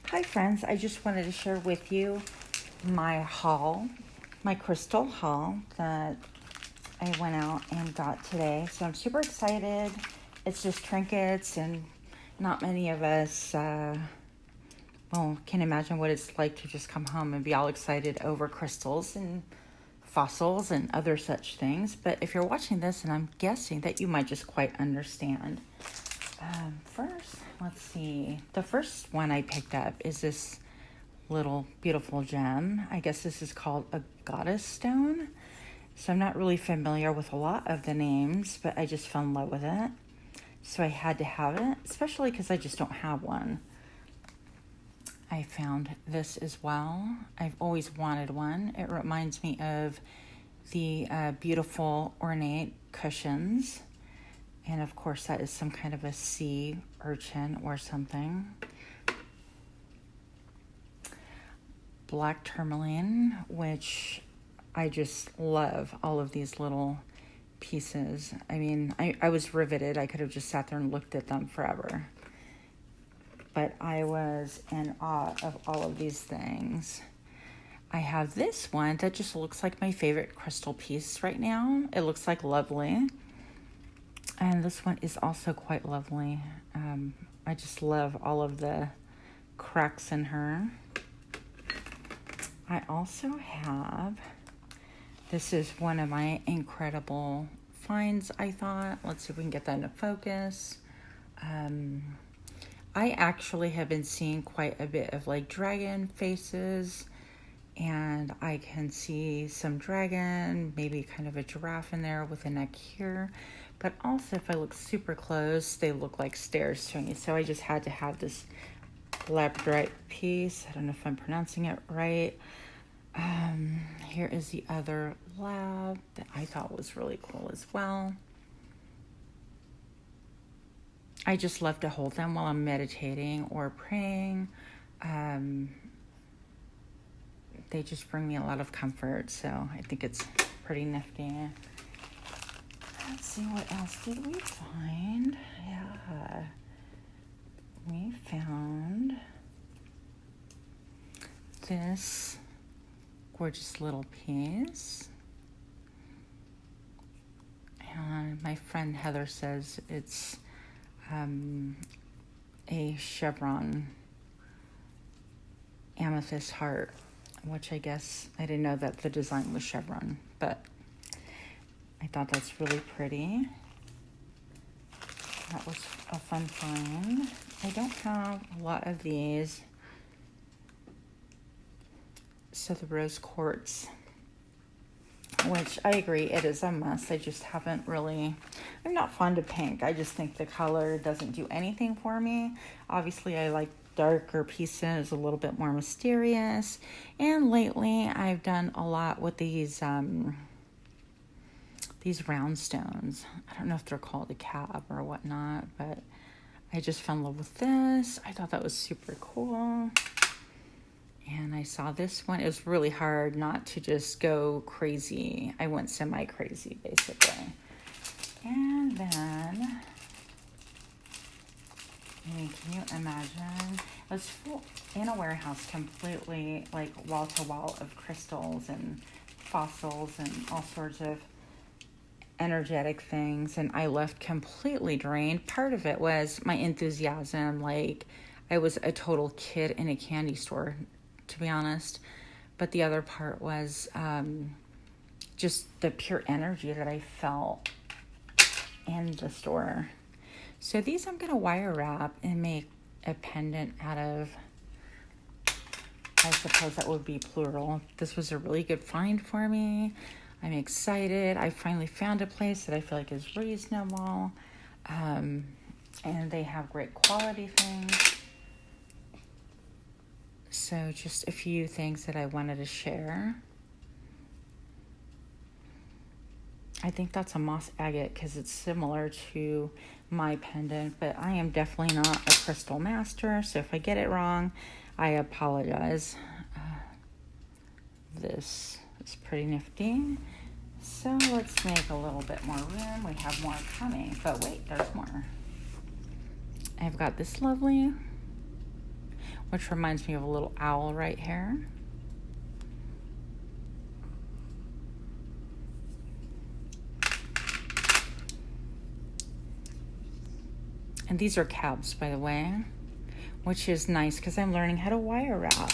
Hi friends, I just wanted to share with you my haul, my crystal haul that I went out and got today. So I'm super excited. It's just trinkets, and not many of us can imagine what it's like to just come home and be all excited over crystals and fossils and other such things. But if you're watching this, and I'm guessing that you might just quite understand. First, let's see. The first one I picked up is this little beautiful gem. I guess this is called a goddess stone. So I'm not really familiar with a lot of the names, but I just fell in love with it. So I had to have it, especially because I just don't have one. I found this as well. I've always wanted one. It reminds me of the beautiful ornate cushions. And of course, that is some kind of a sea urchin or something. Black tourmaline, which I just love all of these little pieces. I mean, I was riveted. I could have just sat there and looked at them forever. But I was in awe of all of these things. I have this one that just looks like my favorite crystal piece right now. It looks like lovely. And this one is also quite lovely. I just love all of the cracks in her. I also have, this is one of my incredible finds, I thought. Let's see if we can get that into focus. I actually have been seeing quite a bit of like dragon faces, and I can see some dragon, maybe kind of a giraffe in there with a neck here. But also, if I look super close, they look like stairs to me. So I just had to have this labradorite piece. I don't know if I'm pronouncing it right. Here is the other lab that I thought was really cool as well. I just love to hold them while I'm meditating or praying. They just bring me a lot of comfort, so I think it's pretty nifty. Let's see, what else did we find? Yeah, we found this gorgeous little piece. And my friend Heather says it's a chevron amethyst heart, which I guess I didn't know that the design was chevron, but I thought that's really pretty. That was a fun find. I don't have a lot of these. So the rose quartz, which I agree, it is a must. I just haven't really, I'm not fond of pink. I just think the color doesn't do anything for me. Obviously, I like darker pieces, a little bit more mysterious. And lately, I've done a lot with these round stones. I don't know if they're called a cab or whatnot, but I just fell in love with this. I thought that was super cool. And I saw this one. It was really hard not to just go crazy. I went semi-crazy, basically. And then, I mean, can you imagine? It was full in a warehouse, completely like wall to wall of crystals and fossils and all sorts of energetic things. And I left completely drained. Part of it was my enthusiasm. Like, I was a total kid in a candy store, to be honest. But the other part was just the pure energy that I felt in the store. So these I'm going to wire wrap and make a pendant out of, I suppose that would be plural. This was a really good find for me. I'm excited. I finally found a place that I feel like is reasonable. And they have great quality things. So just a few things that I wanted to share. I think that's a moss agate because it's similar to my pendant, but I am definitely not a crystal master. So if I get it wrong, I apologize. This is pretty nifty. So let's make a little bit more room. We have more coming, but wait, there's more. I've got this lovely which reminds me of a little owl right here. And these are cabs, by the way, which is nice because I'm learning how to wire wrap.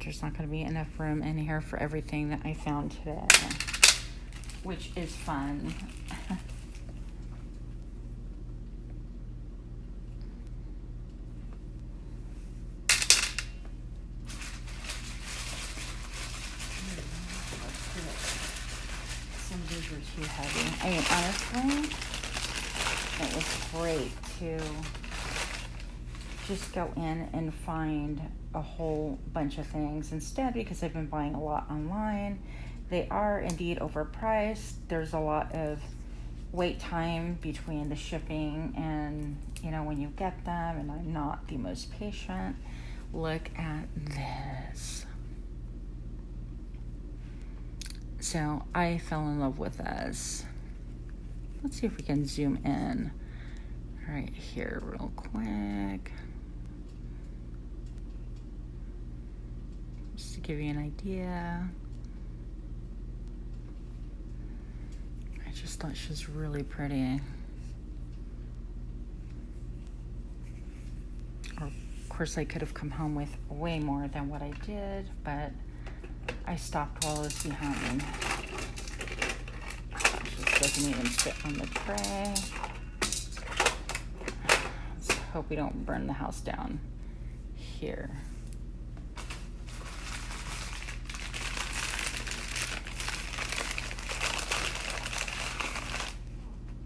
There's not going to be enough room in here for everything that I found today, which is fun. Some of these are too heavy. I mean, honestly, it was great to just go in and find a whole bunch of things instead, because I've been buying a lot online. They are indeed overpriced. There's a lot of wait time between the shipping and, you know, when you get them, and I'm not the most patient. Look at this. So I fell in love with this. Let's see if we can zoom in right here real quick. Just to give you an idea. I just thought she was really pretty. Or, of course, I could have come home with way more than what I did, but I stopped while I was behind. It just doesn't even fit on the tray. Let's hope we don't burn the house down here.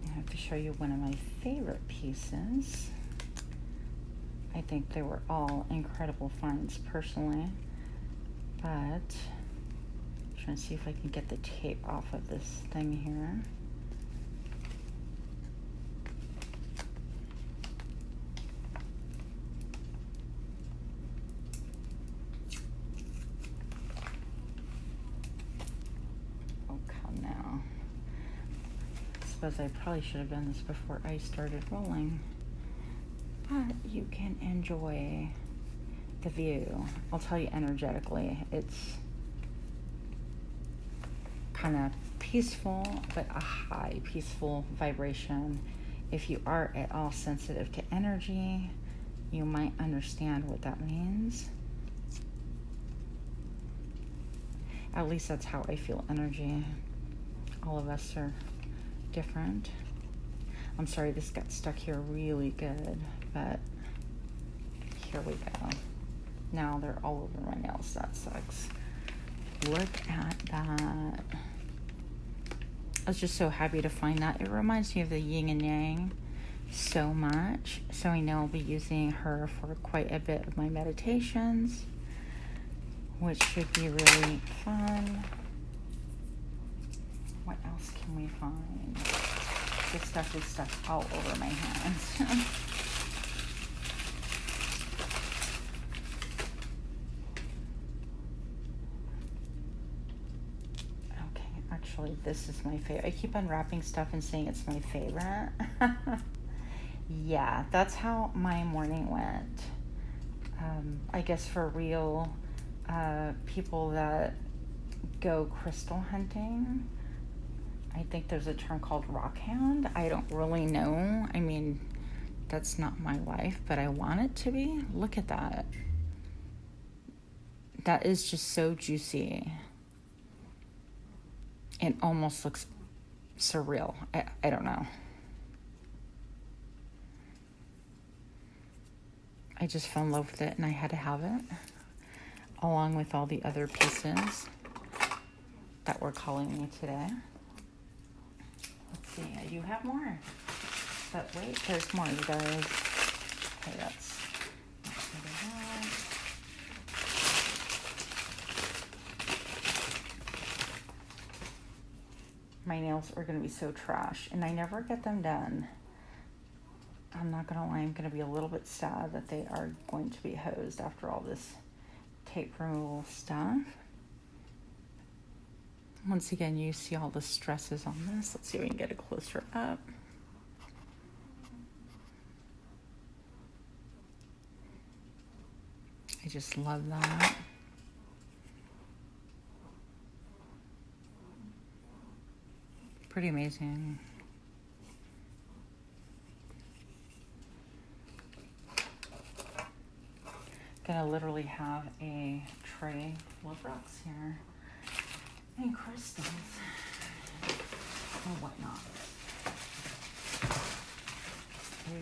I have to show you one of my favorite pieces. I think they were all incredible finds personally, but I'm trying to see if I can get the tape off of this thing here. Oh, come now. I suppose I probably should have done this before I started rolling. But you can enjoy the view. I'll tell you energetically, it's kind of peaceful, but a high peaceful vibration. If you are at all sensitive to energy, you might understand what that means. At least that's how I feel energy. All of us are different. I'm sorry this got stuck here really good, but here we go. Now they're all over my nails. That sucks. Look at that. I was just so happy to find that. It reminds me of the yin and yang so much. So I know I'll be using her for quite a bit of my meditations, which should be really fun. What else can we find? This stuff is stuck all over my hands. Actually, this is my favorite. I keep unwrapping stuff and saying it's my favorite. Yeah, that's how my morning went. I guess for real people that go crystal hunting, I think there's a term called rock hound. I don't really know. I mean, that's not my life, but I want it to be. Look at that. That is just so juicy. It almost looks surreal. I don't know. I just fell in love with it and I had to have it, along with all the other pieces that were calling me today. Let's see, I do have more. But wait, there's more, you guys. Okay, that's my nails are going to be so trash, and I never get them done. I'm not going to lie, I'm going to be a little bit sad that they are going to be hosed after all this tape removal stuff. Once again, you see all the stresses on this. Let's see if we can get it closer up. I just love that. Pretty amazing. Gonna literally have a tray full of rocks here and crystals and whatnot. Ooh,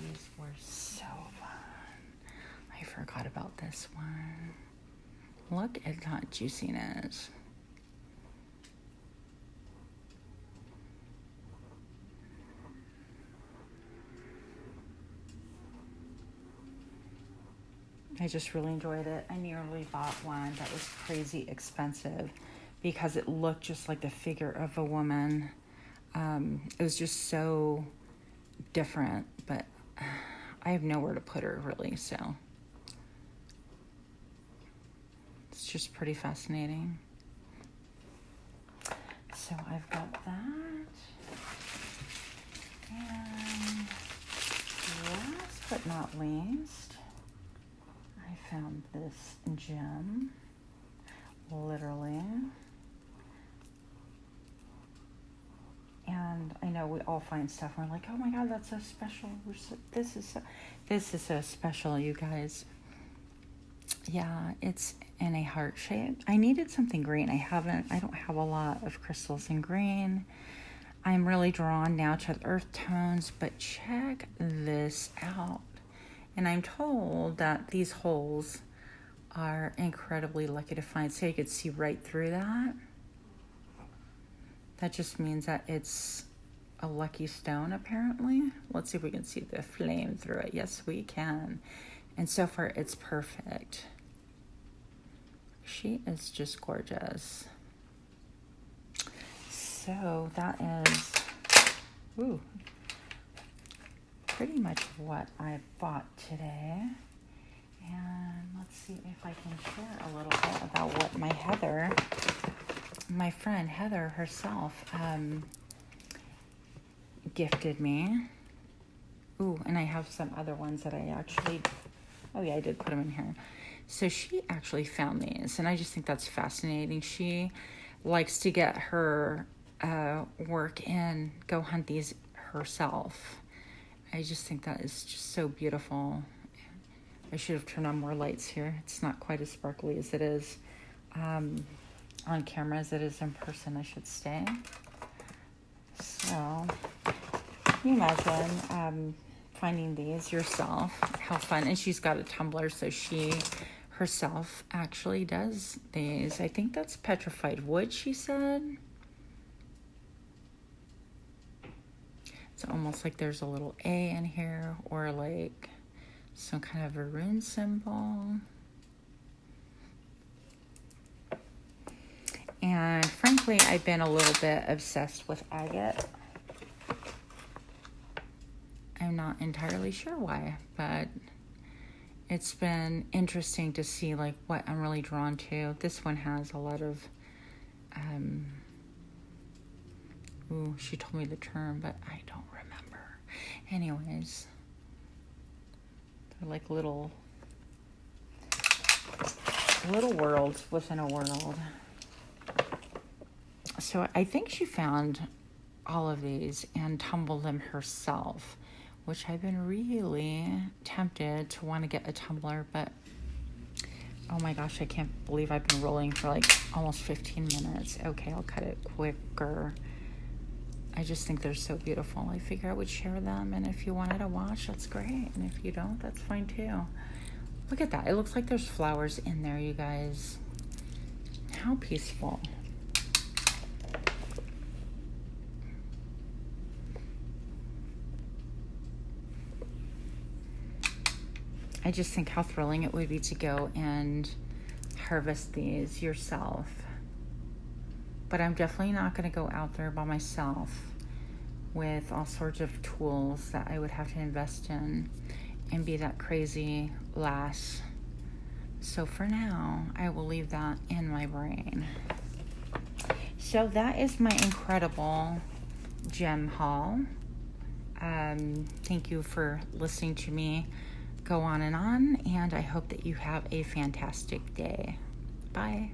these were so fun. I forgot about this one. Look at that juiciness. I just really enjoyed it. I nearly bought one that was crazy expensive because it looked just like the figure of a woman. It was just so different, but I have nowhere to put her really, so it's just pretty fascinating. So I've got that. And last but not least, I found this gem, literally. And I know we all find stuff and we're like, oh my God, that's so special. This is so special, you guys. Yeah, it's in a heart shape. I needed something green. I don't have a lot of crystals in green. I'm really drawn now to the earth tones, but check this out. And I'm told that these holes are incredibly lucky to find. So you could see right through that. That just means that it's a lucky stone, apparently. Let's see if we can see the flame through it. Yes, we can. And so far, it's perfect. She is just gorgeous. So that is, pretty much what I bought today. And let's see if I can share a little bit about what my friend Heather herself, gifted me. Ooh, and I have some other ones that I actually, I did put them in here. So she actually found these, and I just think that's fascinating. She likes to get her work and go hunt these herself. I just think that is just so beautiful. I should have turned on more lights here. It's not quite as sparkly as it is on camera as it is in person, I should say. So, can you imagine finding these yourself? How fun. And she's got a tumbler, so she herself actually does these. I think that's petrified wood, she said. It's almost like there's a little A in here, or like some kind of a rune symbol. And frankly, I've been a little bit obsessed with agate. I'm not entirely sure why, but it's been interesting to see like what I'm really drawn to. This one has a lot of, she told me the term, but I don't remember. Anyways, they're like little worlds within a world. So I think she found all of these and tumbled them herself, which I've been really tempted to want to get a tumbler, but oh my gosh, I can't believe I've been rolling for like almost 15 minutes. Okay, I'll cut it quicker. I just think they're so beautiful. I figure I would share them, and if you wanted to watch, that's great. And if you don't, that's fine too. Look at that. It looks like there's flowers in there, you guys. How peaceful. I just think how thrilling it would be to go and harvest these yourself. But I'm definitely not going to go out there by myself with all sorts of tools that I would have to invest in and be that crazy lass. So for now, I will leave that in my brain. So that is my incredible gem haul. Thank you for listening to me go on, and I hope that you have a fantastic day. Bye.